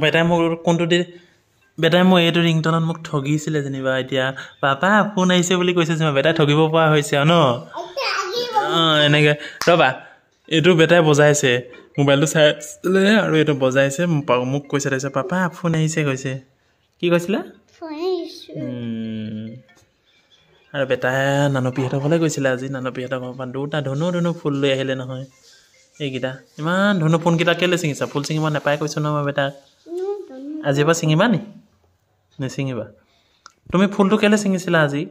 বেটাই মোক কোনটো দি বেটাই মই এইটো ৰিংটনত মোক ঠগিছিলে যেনিবা এতিয়া পাপা ফোন আহিছে বুলি কৈছে যে বেটাই ঠগিব পৰা হৈছে ন এনেকৈ ৰ'বা এইটো বেটাই বজাইছে মোবাইলটো চাই আছিলে আৰু এইটো বজাইছে মোক কৈছে তাৰপিছত পাপা ফোন আহিছে কৈছে কি কৈছিলা আৰু বেটাই নানপীহঁতৰ ঘৰলৈ গৈছিলে আজি নানপীহঁতৰ ঘৰৰ পৰা দুটা ধুনু ফুল লৈ আহিলে নহয় এইকেইটা ইমান ধুনু ফোনকেইটা কেলৈ ছিঙিছা ফুল ছিঙিব নাপায় কৈছোঁ ন মই বেটাক আজিৰ পৰা ছিঙিবা নি নিছিঙিবা তুমি ফুলটো কেলৈ ছিঙিছিলা আজি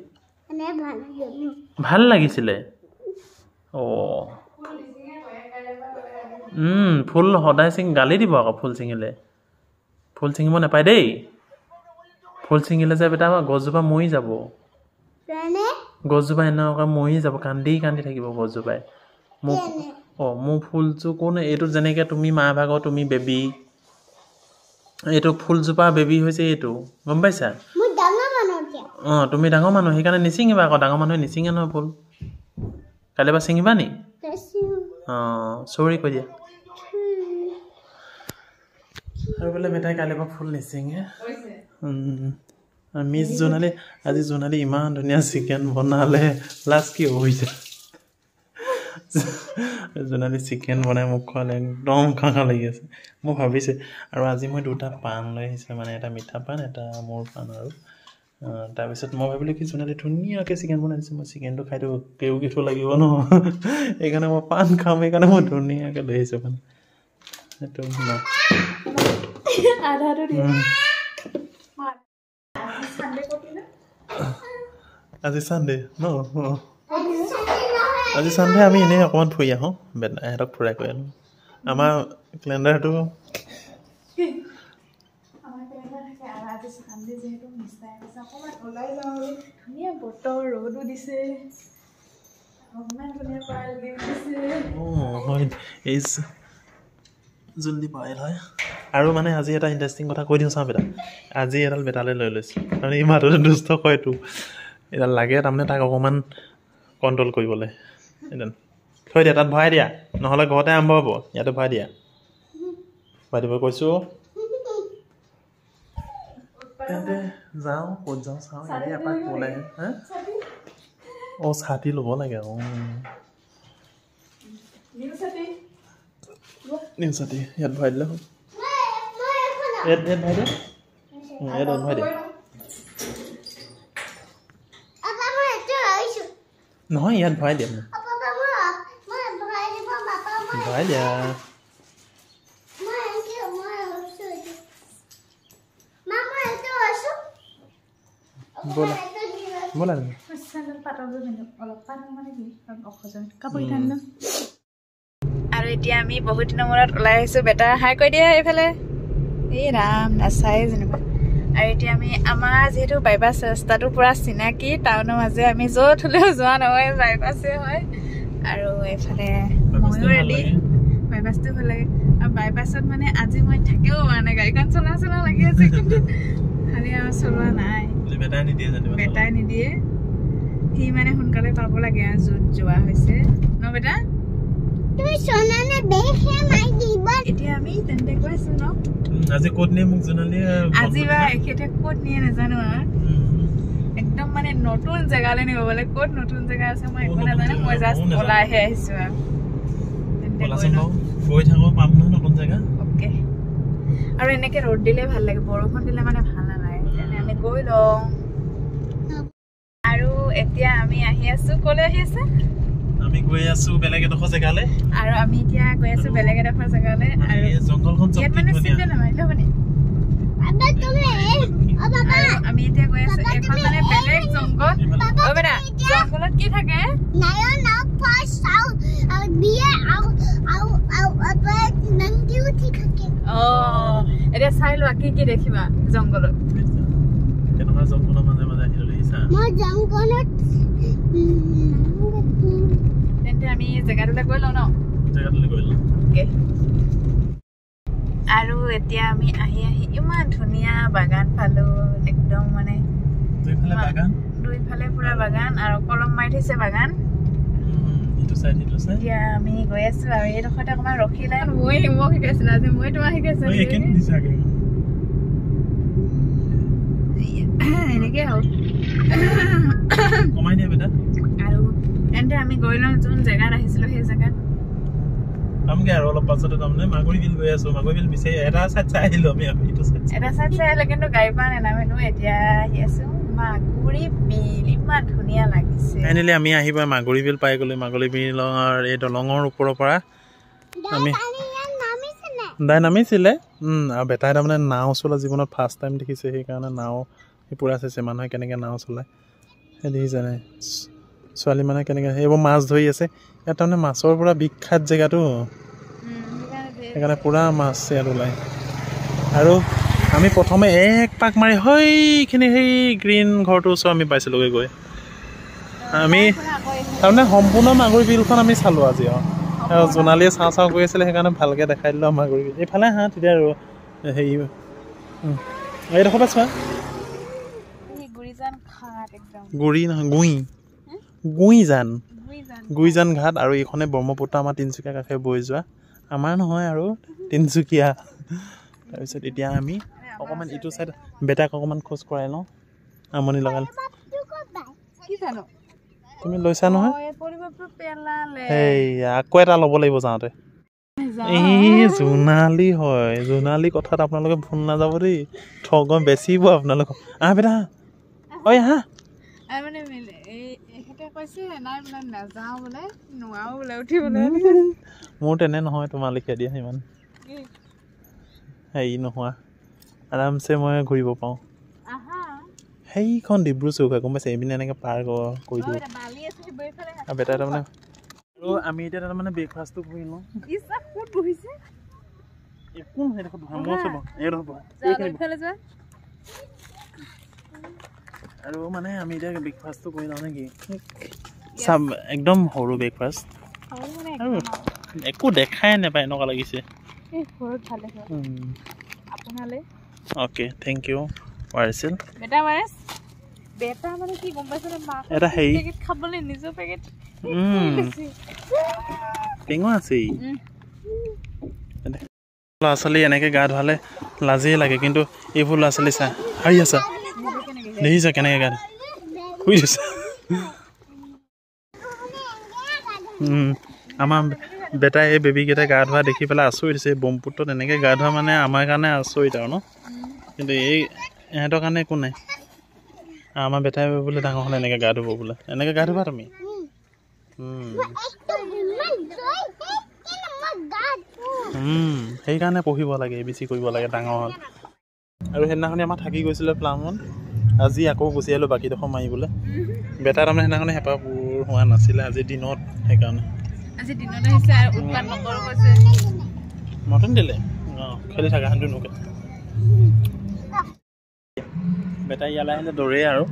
ভাল লাগিছিলে অঁ ফুল সদায় গালি দিব আকৌ ফুল ছিঙিলে ফুল ছিঙিব নাপায় দেই ফুল ছিঙিলে যে বেটা গছজোপা মৰি যাব গছজোপা এনেকুৱা মৰি যাব কান্দি থাকিব গছজোপাই মোক মোৰ ফুলযোৰ কোন এইটো যেনেকৈ তুমি মা ভাগৰ তুমি বেবী এইটো ফুলজোপা বেবী হৈছে এইটো গম পাইছা তুমি ডাঙৰ মানুহ সেইকাৰণে নিচিঙিবা আকৌ ডাঙৰ মানুহে নিচিঙে নহয় ফুল কাইলৈ পৰা ছিঙিবা নি চৰি কৈ দিয়া আৰু বোলে বেটাই কাইলৈ পৰা ফুল নিচিঙে মিছ জোনালী আজি জোনালী ইমান ধুনীয়া চিকেন বনালে লাষ্ট কি হৈছে জোনালী চিকেন বনাই মোক খোৱালে একদম খাওঁ লাগি আছে মই ভাবিছোঁ আৰু আজি মই দুটা পাণ লৈ আহিছিলোঁ মানে এটা মিঠা পাণ এটা মোৰ পাণ আৰু তাৰপিছত মই ভাবিলোঁ কি জোনালী ধুনীয়াকৈ চিকেন বনাই দিছোঁ মই চিকেনটো খাইতো কেউকিঠো লাগিব ন সেইকাৰণে মই পাণ খাম সেইকাৰণে মই ধুনীয়াকৈ লৈ আহিছোঁ পাণ সেইটো আজি চানডে ন আজি চানডে আমি এনেই অকণমান ফুৰি আহোঁ ইহঁতক ফুৰাই কৰি আনো আমাৰ কেলেণ্ডাৰটো জলদি পাইল হয় আৰু মানে আজি এটা ইণ্টাৰেষ্টিং কথা কৈ দিওঁ চাওঁ বেটা আজি এডাল বেটালৈ লৈ লৈছোঁ তাৰমানে ই মাততে দুষ্ট হয়তো এডাল লাগে তাৰমানে তাক অকণমান কণ্ট্ৰল কৰিবলৈ থৈ দিয়া তাত ভৰাই দিয়া নহ'লে ঘৰতে আৰম্ভ হ'ব ইয়াতে ভৰাই দিয়া ভৰাই দিব কৈছোঁ তেন্তে যাওঁ ক'ত যাওঁ চাওঁ এনেই এপাক ওলাই হা ছাতি ল'ব লাগে নিউ ছাতি ইয়াত ভৰাই দিলে হ'ল ইয়াত ভৰাই দিয়া ইয়াত ভৰাই দিয়া নহয় ইয়াত ভৰাই দিয়া ভৰাই দিয়া ব'লা ব'লা আৰু এতিয়া আমি বহুত দিনৰ মূৰত ওলাই আহিছোঁ বেটা হাই কৈ দিয়া এইফালে এই ৰাম নাচাই যেনিবা আৰু এতিয়া আমি আমাৰ যিহেতু বাইপাছ ৰাস্তাটো পূৰা চিনাকি টাউনৰ মাজে আমি য'ত হ'লেও যোৱা নহয় বাইপাছে হয় আৰু এইফালে ময়ো ৰেডি বাইপাছটো ভাল লাগে আৰু বাইপাছত মানে আজি মই থাকিব পৰা নাই গাড়ীখন চলা লাগি আছে কিন্তু খালি আমাৰ চলোৱা নাই বেটাই নিদিয়ে সি মানে সোনকালে পাব লাগে আৰু য'ত যোৱা হৈছে ন বেটা এতিয়া আমি তেন্তে কৈ আছো ন আজি ক'ত নিয়ে মোক জনালি আজি বা এখেতে ক'ত নিয়ে নাজানো আৰু একদম মানে নতুন জেগালৈ নিব বোলে ক'ত নতুন জেগা আছে মই একো নাজানো মই জাষ্ট ওলাইহে আহিছো আৰু গৈ থাকো পাম ন নতুন জেগা অ'কে আৰু এনেকে ৰ'দ দিলে ভাল লাগে বৰষুণ দিলে মানে ভাল নালাগে সেইকাৰণে আমি গৈ লওঁ আৰু এতিয়া আমি আহি আছো ক'লৈ আহি আছে আমি গৈ আছো বেলেগ এডোখৰ জেগালৈ আৰু আমি এতিয়া গৈ আছো বেলেগ এডোখৰ জেগালৈ আৰু জংঘলখন ইয়াত মানে চিন্তা নহয় নহ'বনে আমি এতিয়া গৈ আছো এখন মানে বেলেগ জংঘল অ বেটা জংঘলত কি থাকে এতিয়া চাই লোৱা কি কি দেখিবা জংঘলত কেনেকুৱা জংঘলৰ মাজে মাজে আহি ললিছা তেন্তে আমি জেগাটোলৈ গৈ লওঁ ন জেগাটোলৈ গৈ লওঁ অ'কে আৰু এতিয়া আমি আহি ইমান ধুনীয়া বাগান পালো একদম মানে দুইফালে পুৰা বাগান আৰু কলম মাৰি থৈছে বাগান ইটো সাইড এতিয়া আমি গৈ আছো আৰু এই ডখৰতে অকণমান ৰখিলে মই শিকাইছিলো আজি মই তোমাক শিকাইছো এনেকে হওক কমাই দিয়া বেটা আৰু এন্তে আমি গৈ লওঁ যোন জেগাত আহিছিলো সেই জেগাত আমগে আৰু অলপ পাছতে তাৰমানে মাগুৰী বিল গৈ আছো মাগুৰী বিল বিচাৰি এটা চাইড চাই আহিলো আমি ইটো চাইড এটা চাইড চাই আহিলো কিন্তু গাড়ী পৰা নানামিলো এতিয়া আহি আছো মাগুৰী বিল ইমান ধুনীয়া লাগিছে ফাইনেলি আমি আহিব মাগুৰী বিল পাই গ'লো মাগুৰী বিলৰ এই দলঙৰ ওপৰৰ পৰা আমি দাই নামিছিলে আৰু বেটাই তাৰমানে নাও চলোৱা জীৱনত ফাৰ্ষ্ট টাইম দেখিছে সেইকাৰণে নাও পুৰা চাইছে মানুহে কেনেকৈ নাও চলায় সেই দেখিছেনে ছোৱালী মানুহে কেনেকৈ সেইবোৰ মাছ ধৰি আছে ইয়াত তাৰমানে মাছৰ পৰা বিখ্যাত জেগাটো সেইকাৰণে পুৰা মাছ ইয়াত ওলায় আৰু আমি প্ৰথমে এক পাক মাৰি সেইখিনি সেই গ্ৰীণ ঘৰটোৰ ওচৰত আমি পাইছিলোঁগৈ গৈ আমি তাৰমানে সম্পূৰ্ণ মাগুৰী বিলখন আমি চালোঁ আজি আৰু জোনালীয়ে চাওঁ কৰি আছিলে সেইকাৰণে ভালকৈ দেখাই দিলোঁ মাগুৰী বিল এইফালে হা তেতিয়া আৰু হেৰি এইডোখৰ পৰা চোৱা গুৰি নহয় গুইজান ঘাট আৰু এইখনে ব্ৰহ্মপুত্ৰ আমাৰ তিনিচুকীয়া কাষে বৈ যোৱা আমাৰ নহয় আৰু তিনিচুকীয়া তাৰপিছত এতিয়া আমি অকণমান ইটো চাইড বেটাক অকণমান খোজ কৰাই লওঁ আমনি লগালে তুমি লৈছা নহয় এই আকৌ এটা ল'ব লাগিব যাওঁতে এই জোনালী হয় জোনালী কথাত আপোনালোকে ভুল নাযাব দেই ঠগ বেচিব আপোনালোকক আহ বেটা ঐ আহা মোৰ তেনে নহয় তোমাৰ লিখা দিয়া সিমান হেৰি নোহোৱা আৰামছে মই ঘূৰিব পাওঁ সেইখন ডিব্ৰু চৌকা গম পাইছে এইপিনে এনেকৈ পাৰ কৰি দিওঁ আৰু বেটাই তাৰমানে আৰু আমি এতিয়া তাৰমানে ব্ৰেকফাষ্টটো কৰি লওঁ একো নহয় আৰু মানে আমি এতিয়া ব্ৰেকফাষ্টটো কৰি লওঁ নেকি চাম একদম সৰু ব্ৰেকফাষ্ট আৰু একো দেখাই নাপায় এনেকুৱা লাগিছে অ'কে থেংক ইউ ৱাৰিছিল এটা হেৰি টেঙা আছেই ল'ৰা ছোৱালী এনেকৈ গা ধোৱালে লাজেই লাগে কিন্তু এইবোৰ ল'ৰা ছোৱালী চা হাৰি আছা দেখিছা কেনেকৈ গা শুই দিছা আমাৰ বেটাই এই বেবীকেইটা গা ধোৱা দেখি পেলাই আচৰিত হৈছে ব্ৰহ্মপুত্ৰত এনেকৈ গা ধোৱা মানে আমাৰ কাৰণে আচৰিত আৰু ন কিন্তু এই ইহঁতৰ কাৰণে একো নাই আমাৰ বেটাই বোলে ডাঙৰ হ'লে এনেকৈ গা ধুব বোলে এনেকৈ গা ধুবা তুমি সেইকাৰণে পঢ়িব লাগে বেছি কৰিব লাগে ডাঙৰ হ'ল আৰু সেইদিনাখনি আমাৰ থাকি গৈছিলে প্লামত আজি আকৌ গুচি আহিলোঁ বাকীডোখৰ মাৰিবলৈ বেটা তাৰমানে সেইদিনাখনি হেঁপাহ পূৰ হোৱা নাছিলে আজি দিনত সেইকাৰণে মটন দিলে খেলি থাকা হেঁতো নোকে বেটা ইয়ালৈ আহিলে দৌৰে আৰু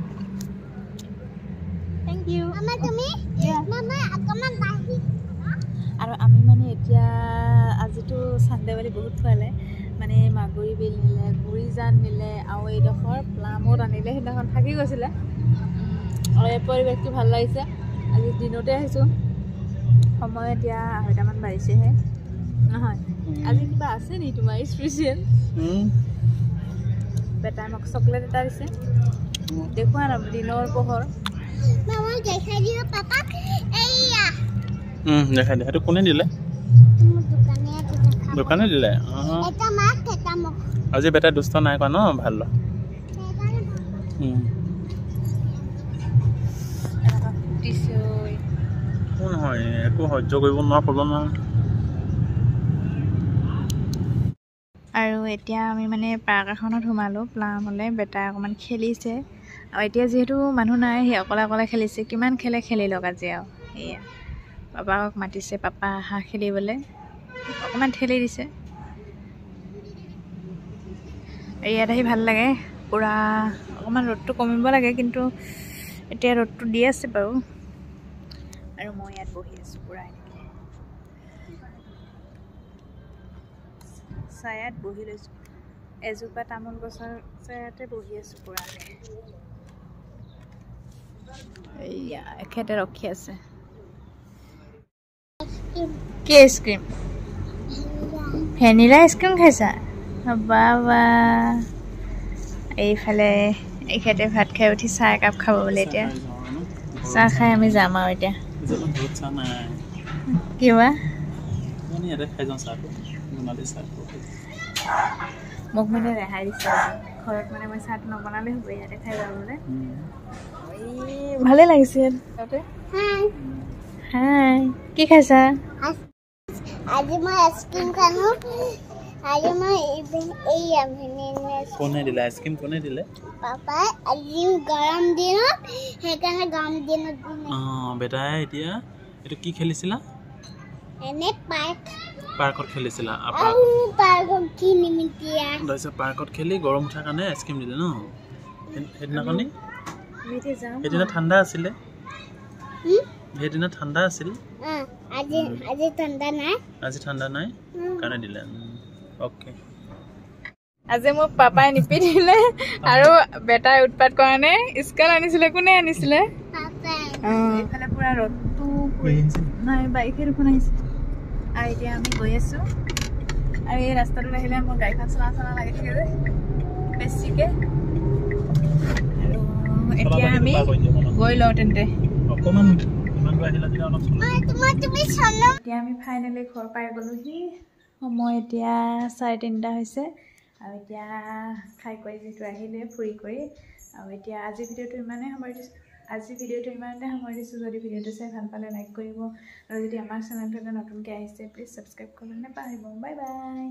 আৰু আমি মানে এতিয়া আজিতো চানডে বুলি বহুত খোৱালে মানে মাগুৰী বিল নিলে গুৰিজান নিলে আৰু এইডোখৰ প্লামত আনিলে সেইদিনাখন থাকি গৈছিলে আৰু এই পৰিৱেশটো ভাল লাগিছে আজি দিনতে আহিছোঁ সময় এতিয়া 2:30মান বাজিছেহে নহয় আজি কিবা আছে নি তোমাৰ স্পেচিয়েল বেটাই মোক চকলেট এটা দিছে দেখুৱা ন দিনৰ পোহৰ দেখাই দিয়া সেইটো কোনে দিলে দোকানে দিলে আজি বেটাই দুষ্ট নাই কৰা ন ভাল নহয় একো সহ্য কৰিব নোৱাৰা প্ৰব্লেম নহয় আৰু এতিয়া আমি মানে পাৰ্ক এখনত সোমালোঁ প্লামলৈ বেটাই অকণমান খেলিছে আৰু এতিয়া যিহেতু মানুহ নাই সি অকলে অকলে খেলিছে কিমান খেলি লওক আজি আৰু এয়া পাপাক মাতিছে পাপা আহা খেলিবলৈ অকণমান ঠেলি দিছে ইয়াত আহি ভাল লাগে পূৰা অকণমান ৰ'দটো কমিব লাগে কিন্তু এতিয়া ৰ'দটো দি আছে বাৰু আৰু মই ইয়াত বহি আছোঁ পূৰা এনেকৈ ছায়াত বহি লৈছোঁ এজোপা তামোল গছৰ ছায়াতে বহি আছোঁ পূৰা এয়া এখেতে ৰখি আছে কি আইসক্রিম ভেনিলা আইসক্রিম খাইছা বাবা এইফালে এইখাতে ভাত খাই উঠি চাহ একাপ খাব বোলে এতিয়া চাহ খাই আমি যাম আৰু এতিয়া কিবা মোক মানে ৰেহাই দিছে ঘৰত মানে মই চাহটো নবনালে হ'ব ইয়াতে খাই যাবলৈ ভালে লাগিছে হাই কি খাইছা আজি মই আইসক্রিম খানো আজি মই এই কোনে দিলে আইসক্রিম কোনে দিলে পাপা আজি গৰম দিনত সেইকাৰণে গৰম দিনত বেটা এতিয়া এটো কি খেলিছিলা এনে পাৰ্কত খেলিছিলা পাৰ্কত কি নিমিতিয়া দইছে পাৰ্কত খেলি গৰম উঠাৰ কাৰণে আইসক্রিম দিলে ন হেদিনাখনি হেদিনা ঠাণ্ডা আছিলে হেদিনা ঠাণ্ডা আছিল আজি ঠাণ্ডা নাই কাৰণে দিলে ওকে আজি মোক পাপাই নিপিধিলে আৰু বেটাই উৎপাত কৰা নে স্কেল আনিছিলে কোনে আনিছিলে এইফালে পুৰা ৰ'দটো নাই বাইকে দেখোন আহিছে আৰু এতিয়া আমি গৈ আছো আৰু এই ৰাস্তাটোত আহিলে মোৰ গাড়ীখন চলা লাগি থাকে যে বেছিকে আৰু এতিয়া আমি গৈ লওঁ তেন্তে এতিয়া আমি ফাইনেলি ঘৰ পাই গ'লোহি সময় এতিয়া 3:30 হৈছে আৰু এতিয়া খাই কৰি যিহেতু আহিলে ফুৰি কৰি আৰু এতিয়া আজি ভিডিঅ'টো ইমানতে সময় দিছোঁ যদি ভিডিঅ'টো চাই ভাল পালে লাইক কৰিব আৰু যদি আমাৰ চেনেলটোতে নতুনকৈ আহিছে প্লিজ ছাবস্ক্ৰাইব কৰিবলৈ নাপাহৰিব বাই বাই